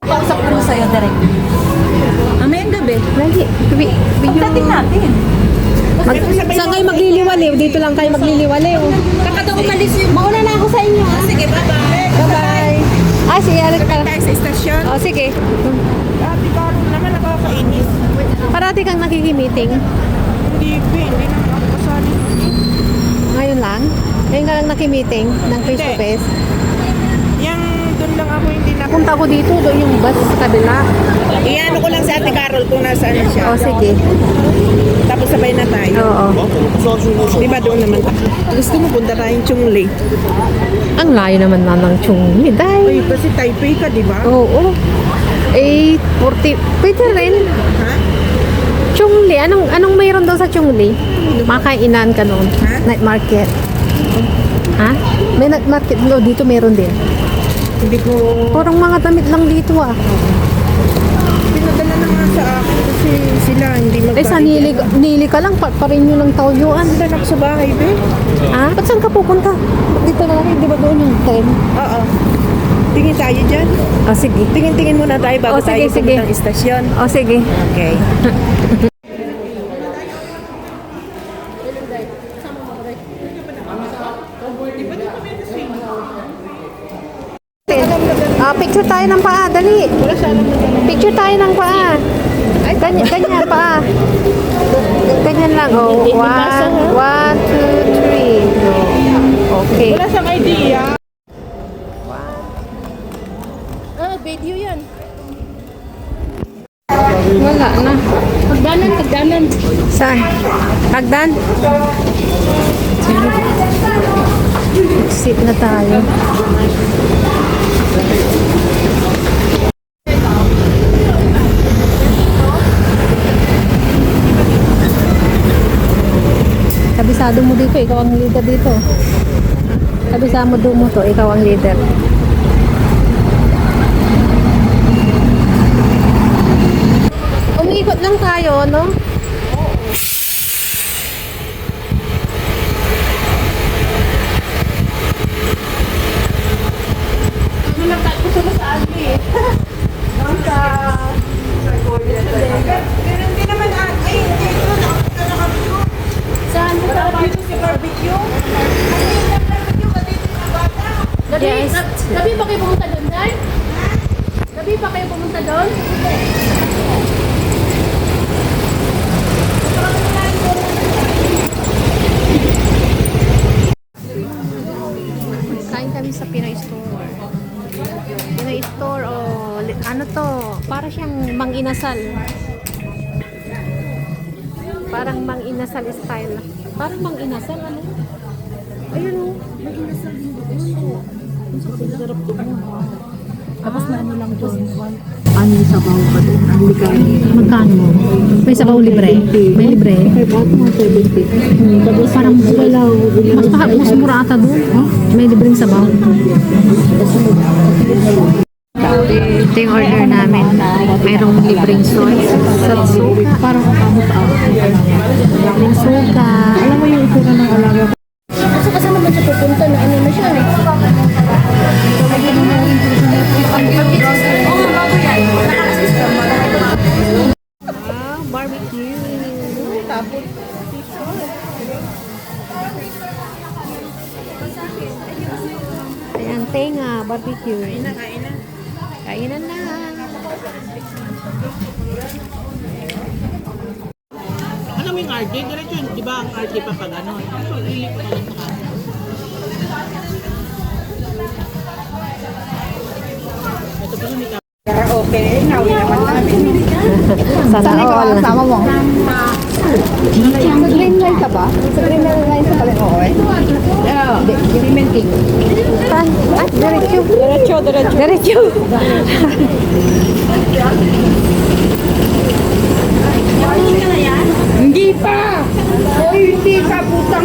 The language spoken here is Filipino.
Kausap ko sa'yo direct. Mamayang gabi. Lagi. Pagdating natin. Saan kayo magliliwaliw? Dito lang kayo magliliwaliw. Kakatong umalis yung... Mauna na ako sa inyo. Sige, bye-bye. Bye-bye. Ah, sige. Alis ka. Tayo sa estasyon. Oh, sige. Dati ka naman nakakainis. Parati kang nakiki-meeting. Hindi, hindi na ako kasali. Ngayon lang? Ngayon ka lang naki-meeting ng face to face? Yang doon lang ako hindi na... Punta ko dito, doon yung bus sa kabila. Iano ko lang si Ate Carol kung nasaan siya. Oh, sige. Tapos sabay na tayo. Oo. Di ba doon naman? Gusto mo punta tayong Chungli? Ang layo naman na ng Chungli. Ay, Dahil. kasi Taipei ka, di ba? Oo. 40. Pwede rin. Ha? Chungli. Anong mayroon daw sa Chungli? Makainan ka noon. Ha? Night market. Ha? May night market. No, dito meron din. Hindi ko... Parang mga damit lang dito ah. Pinadala na nga sa akin kasi sila hindi magbayad. Eh sa nili ka lang, pa rin nyo ng tauyuan. Danak sa bahay, be? Ha? Ba't saan ka pupunta? Dito na lang, di ba doon yung train? Oo. Tingin tayo dyan. Oh, sige. Tingin-tingin muna tayo bago Oh, sige, tayo sige. pumunta ng istasyon. Oh, sige. Okay. Picture tayo ng paa, dali. Picture tayo ng paa. Ganyan paa. Ganyan lang, oh. 1, 2, 3. Okay. Wala siyang idea. Video yan. Wala na. Pagdanan. Saan? Hagdan? Sige. Sit na tayo. Kabisado mo dito, ikaw ang leader dito. Kabisado mo to, ikaw ang leader. Umiikot lang tayo, no? Gusto mo sa Agli eh. Naka... Pero hindi naman Agli. Hindi ito. Nakabito. Saan? Dito si barbecue. Barbecue ka dito sa bata. Yes. Gabi pa kayo pumunta doon, Day? Gabi pa kayo pumunta doon? Kain kami sa Pinoy Store. Pinoy Store o ano to? Para siyang mang-inasal. Parang mang-inasal style. Parang mang-inasal ano? Ayun o. Mang-inasal din. Sarap doon. Tapos na ano lang doon. Ano yung sabaw ka doon? Ang ligaw. Magkano? May sabaw libre? May libre? Kaya ba't mga 70? Tapos Parang wala. mas mura ata doon. May libreng sabaw. Ito yung order namin. Mayroong libreng soy. Sa suka. Parang kamot-out. Libreng suka. Alam mo yung itsura ng alaga ko? Kasi kasi naman siya pupunta na ano na siya. Ah, barbecue. Ayan, tenga, barbecue. Kain na. Kainan na. Ano mo yung RJ? Diretso yun. Di ba ang RJ pa pag ano? Ili ko lang sa kanya. Ito pa yung may okay. Nawi naman namin. Sana all. Sama mo. Sa green line ka ba? Sa green line sa pala. Oo eh. Yeah. Green king. Saan? Ah, diretso. Diretso. Diretso. Hindi pa! Oy, hindi ka putang